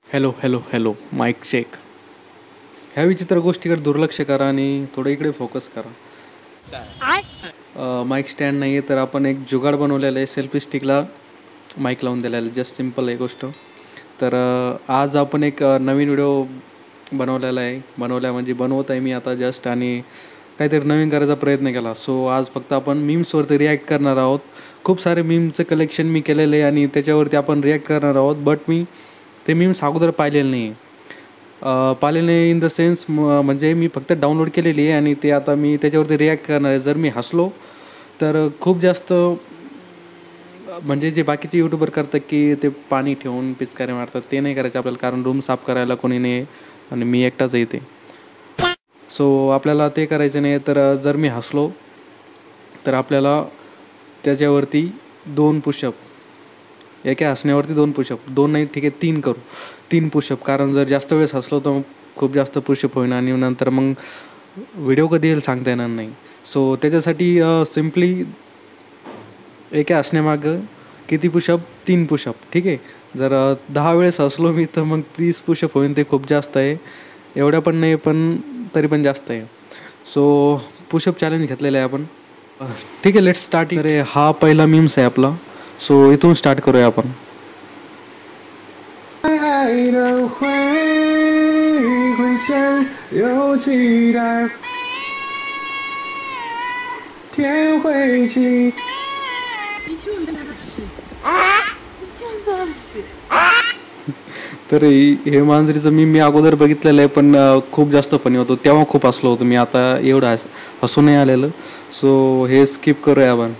Hello hello hello mike check. ह्या विचित्र गोष्टीकडे दुर्लक्ष करा आणि थोडं इकडे फोकस करा. माईक स्टँड नाही आहे तर आपण एक जुगाड बनवलेलं आहे. सेल्फी स्टिकला माईक लावून दिलेलं आहे. जस्ट सिम्पल आहे गोष्ट. तर आज आपण एक नवीन व्हिडिओ बनवलेला आहे. बनवत आहे मी आता जस्ट आणि काहीतरी नवीन करायचा प्रयत्न केला. सो आज फक्त आपण मीम्सवरती रिॲक्ट करणार आहोत. खूप सारे मीमचं कलेक्शन मी केलेलं आहे आणि त्याच्यावरती आपण रिॲक्ट करणार आहोत. बट मी ते मीम्स अगोदर पाहिलेलं नाही. इन द सेन्स म्हणजे मी फक्त डाउनलोड केलेली आहे आणि ते आता मी त्याच्यावरती रिॲक्ट करणार आहे. जर मी हसलो तर खूप जास्त म्हणजे जे बाकीचे यूट्यूबर करतात की ते पाणी ठेवून पिचकारे मारतात ते नाही करायचे आपल्याला, कारण रूम साफ करायला कोणी नाही आणि मी एकटाच येते. सो आपल्याला ते करायचं नाही. तर जर मी हसलो तर आपल्याला त्याच्यावरती 2 पुशअप, एका हसण्यावरती 2 पुशअप, 2 नाही ठीक आहे 3 करू, 3 पुशअप. कारण जर जास्त वेळेस हसलो तर खूप जास्त पुशअप होईन आणि नंतर मग व्हिडिओ कधी येईल सांगता येणार नाही. सो त्याच्यासाठी सिम्पली एका हसण्यामागं किती पुशअप, 3 पुशअप ठीक आहे. जर 10 वेळेस हसलो मी तर मग 30 पुशअप होईन. ते खूप जास्त आहे, एवढ्या पण नाही पण तरी पण जास्त आहे. सो पुशअप चॅलेंज घेतलेलं आहे आपण. ठीक आहे, लेट्स स्टार्ट. अरे हा पहिला मीम्स आहे आपला. सो इथून स्टार्ट करूया आपण. तर हे मांजरीचं मी अगोदर बघितलेलं आहे पण खूप जास्त फनी होतो. तेव्हा खूप हसलो होतो मी. आता एवढं हसू नाही आलेलं. सो हे स्किप करूया आपण.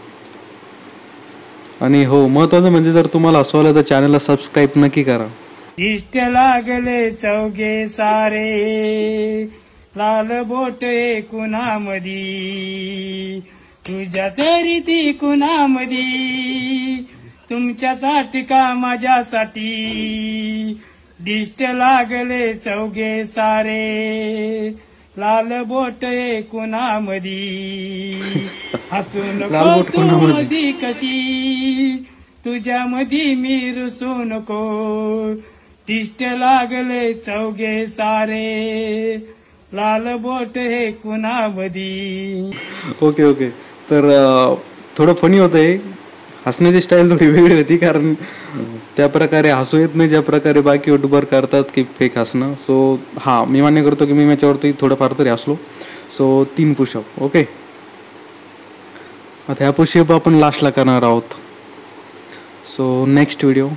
आणि हो, महत्त्वाचं म्हणजे जर तुम्हाला हसू आलं तर चॅनलला सबस्क्राईब नक्की करा. इष्ट लागले चौघे सारे, लाल बोट कुणामधी, तुझ्या तरी ती कुणामधी, तुमच्यासाठी का माझ्यासाठी. दिष्ट लागले चौघे सारे, लाल बोट कुणामधी, हसू नको तू मधी कशी, तुझ्या मधी मी रुसू नको. दिष्ट लागले चौघे सारे, लाल बोट कुणामधी. ओके. तर थोडं फनी होतं हे. हसण्याची स्टाईल थोडी वेगळी होती कारण त्या प्रकारे हसू येत नाही ज्या प्रकारे बाकी यूट्यूबर करतात की फेक हसणं. सो हां, मी मान्य करतो की मी याच्यावरती थोडंफार तरी हसलो. So 3 push-up. ओके, आता ह्या पुशअप आपण लास्टला करणार आहोत. So next video.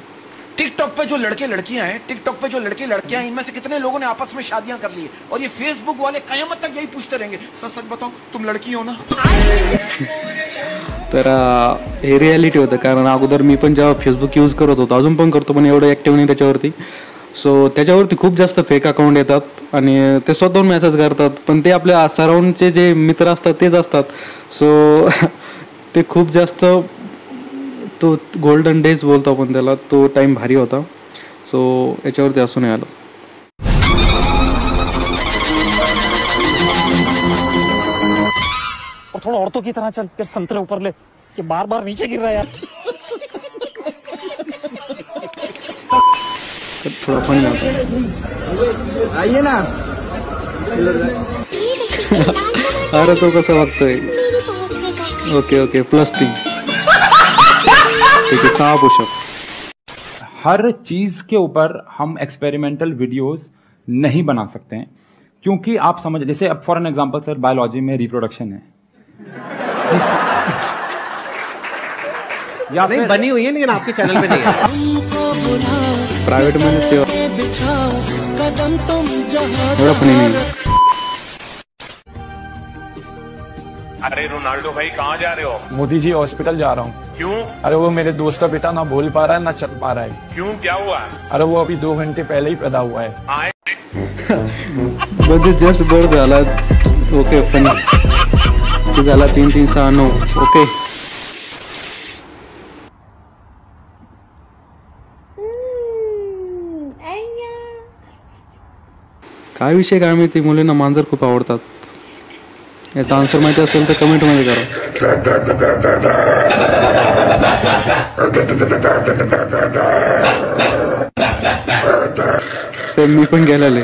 टिकटॉक पे जो लड़के लड़कियां हैं, इनमें से कितने लोगों ने आपस में शादियां कर ली है? और ये फेसबुक वाले कयामत तक यही पूछते रहेंगे, सच सच बताओ तुम लड़की हो ना? तर हे रियालिटी होतं. कारण अगोदर मी पण जेव्हा फेसबुक यूज करत होतो, अजून पण करतो पण एवढं ॲक्टिव्ह नाही त्याच्यावरती. सो त्याच्यावरती खूप जास्त फेक अकाउंट येतात आणि ते स्वतःहून मेसेज करतात पण ते आपल्या सराउंडचे जे मित्र असतात तेच असतात. सो ते खूप जास्त तो गोल्डन डेज बोलतो आपण त्याला, तो टाईम भारी होता. सो याच्यावरती असू नाही आलं. और थोड़ा औरतों की तरह चल, फिर संतरे ऊपर ले. ये बार बार नीचे गिर रहा है यार. थोड़ा फनी होता. आइए ना. अरे तो कसं वागतोय. ओके +3. ठीक है, 6 पुशअप. हर चीज के ऊपर हम एक्सपेरिमेंटल वीडियोस नहीं बना सकते हैं क्योंकि आप समझ, जैसे अब for an example sir, biology में रिप्रोडक्शन है या नहीं बनी हुई है लेकिन आपके चैनल पे नहीं है. प्राइवेट में सेवा थोड़ा फनी नहीं. अरे रोनाल्डो भाई कहाँ जा रहे हो? मोदी जी हॉस्पिटल जा रहा हूँ. क्यों? अरे वो मेरे दोस्त का बेटा ना बोल पा रहा है ना चल पा रहा है. क्यों, क्या हुआ? अरे वो अभी 2 घंटे पहले ही पैदा हुआ है. आए म्हणजे जस्ट बर्थ झाला. ओके फनी झाला. 3 3 6 9. ओके. काय विषय काय माहिती, मुलींना मांजर खूप आवडतात. याचा आन्सर माहिती असेल तर कमेंटमध्ये करा. सेम मी पण गेलेले.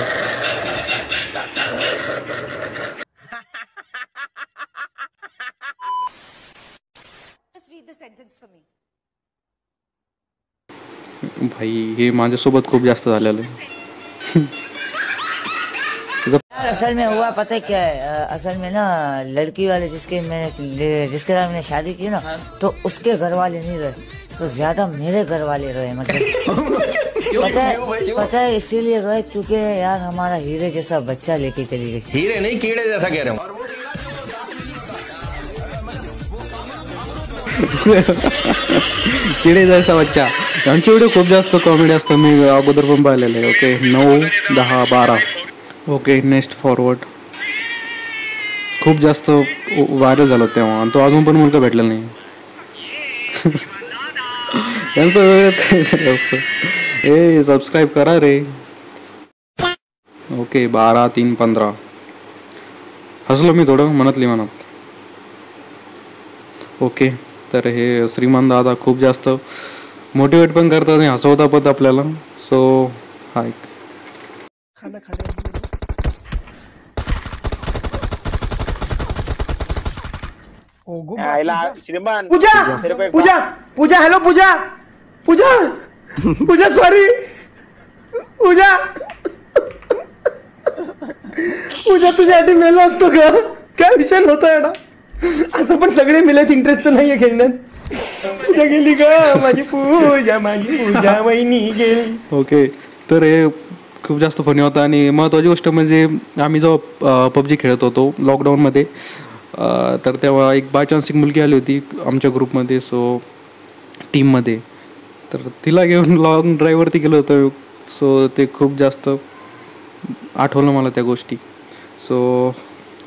भाई हे माझ्यासोबत खूप जास्त झालेलं आहे. असल में हुआ पता है क्या है, असल में ना लड़की वाले जिसके साथ मैंने शादी की ना, तो उसके घर वाले नहीं रहे, तो ज्यादा मेरे घर वाले रहे. मतलब पता है इसीलिए रहे क्योंकि यार हमारा हीरे जैसा बच्चा लेके चली गई. हीरे नहीं कीड़े जैसा कह रहे हूँ. किडे जायचा बच्चा. यांचे व्हिडिओ खूप जास्त कॉमेडी असतं, मी अगोदर पण पाहिलेलं आहे. ओके 9, 10, 12. Okay next forward. खूप जास्त व्हायरल झालं तेव्हा, आणि तो अजून पण मुलगा भेटलेला नाही. त्यांचं वेळेस काहीतरी असतं. ए सबस्क्राईब करा रे. ओके 12, 3, 15. हसलो मी थोडं मनातली मनात. ओके तर हे श्रीमान दादा खूप जास्त मोटिवेट पण करतात आणि हसवता पण आपल्याला. सो हाय श्रीमान पूजा पूजा पूजा हॅलो पूजा पूजा पूजा सॉरी पूजा पूजा तुझ्यासाठी मेलो असतो का? काय विषय नव्हता येणार. असं पण सगळे मिळत इंटरेस्ट तर नाहीये खेळण्यात. पूजा गेली का माझी पूजा वहिनी गेली. ओके तर हे खूप जास्त फनी होता. आणि महत्त्वाची गोष्ट म्हणजे आम्ही जेव्हा पबजी खेळत होतो लॉकडाऊनमध्ये, तर तेव्हा एक बाय चान्स एक मुलगी आली होती आमच्या ग्रुपमध्ये, सो टीममध्ये. तर तिला घेऊन लॉंग ड्राईव्हवरती गेलो होतो. सो ते खूप जास्त आठवलं मला त्या गोष्टी. सो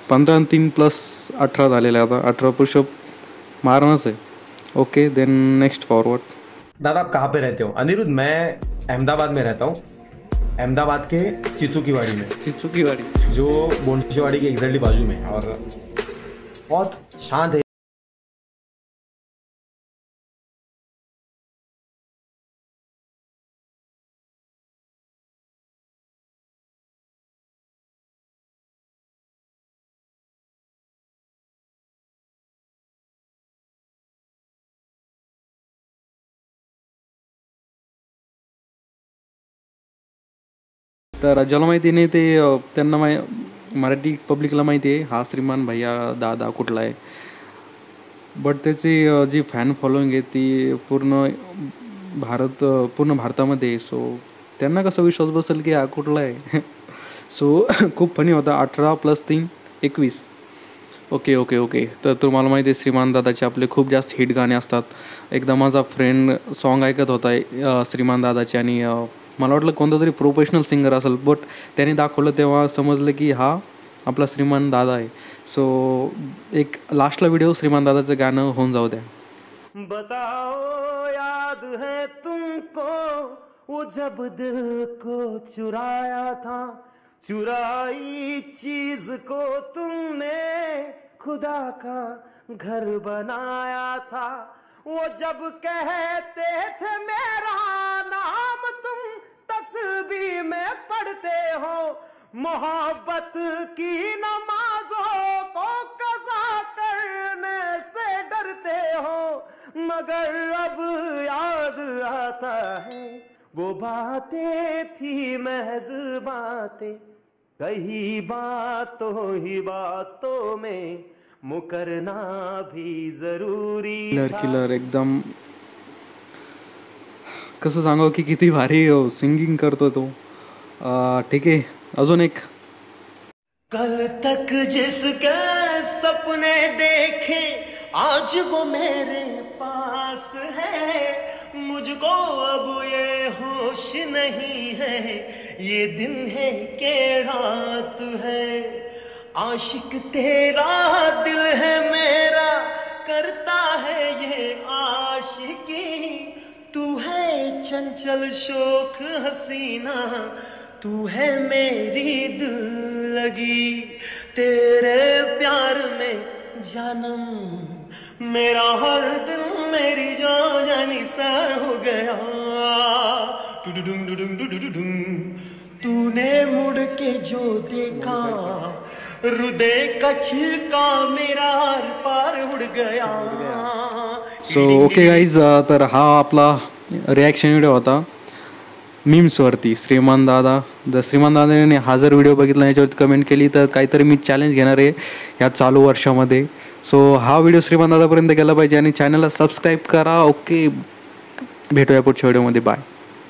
15 आणि 3 + 18 झालेले. आता 18 पुशअप मारणारच आहे. Okay then next forward. दादा आप कहाँ पे रहते हो? अनिरुद्ध, मैं अहमदाबाद में रहता हूँ. अहमदाबाद के चिचुकीवाड़ी में. चिचुकीवाड़ी जो बोंडीवाड़ी के एग्जैक्टली बाजू में, और बहुत शांत है. तर ज्याला माहिती नाही ते त्यांना मराठी पब्लिकला माहिती आहे हा श्रीमान भैया दादा कुठला आहे. बट त्याची जी फॅन फॉलोइंग आहे ती पूर्ण भारतामध्ये आहे. सो त्यांना कसा विश्वास बसेल की हा कुठला आहे. सो खूप फनी होता. 18 + 3 = 21. ओके ओके ओके तर तुम्हाला माहिती आहे श्रीमान दादाचे आपले खूप जास्त हिट गाणे असतात. एकदा माझा फ्रेंड सॉन्ग ऐकत होता श्रीमान दादाचे, आणि मला वाटलं कोणता तरी प्रोफेशनल सिंगर असेल, बट त्याने दाखवलं तेव्हा समजलं की हा आपला श्रीमान दादा आहे. सो एक लास्टला व्हिडिओ श्रीमान दादाचं गाणं होऊन जाऊ द्या. बताओ याद है तुमको वो जब दिल को चुराया था, चुराई चीज को तुमने खुदा का घर बनाया था. वो जब कहते थे मेरा नाम तुम तस्बीह में पढ़ते हो, मोहब्बत की नमाजों को कज़ा करने से डरते हो, मगर अब याद आता है वो बातें थी महज बातें, कही बातों ही बातों में मुकरना भी जरूरी था. किलर एकदम कसं सांगावं की किती भारी सिंगिंग करतो तो. ठीक आहे अजून एक. कल तक जिसके सपने देखे आज वो मेरे पास है, मुझको अब ये होश नहीं है ये दिन है कि रात है. आशिक तेरा दिल है मेरा करता है ये आशिकी, तू है चंचल शोक हसीना, तू है मेरी दिल लगी, तेरे प्यार में जानम मेरा हर दिल मेरी जान निसार हो गया. टुडुडुम डुडुम डुडुडुम तूने मुड़ के जो देखा हृदय का छिलका मेरा आर पार उड़ गया. सो ओके गाईज, तर हा आपला रिॲक्शन व्हिडिओ होता मीम्सवरती. श्रीमान दादा, जर श्रीमान दादाने हा जर व्हिडिओ बघितला याच्यावरती कमेंट केली तर काहीतरी मी चॅलेंज घेणार आहे ह्या चालू वर्षामध्ये. सो हा व्हिडिओ श्रीमान दादापर्यंत गेला पाहिजे आणि चॅनलला सबस्क्राईब करा. ओके, भेटूया पुढच्या व्हिडिओमध्ये. बाय.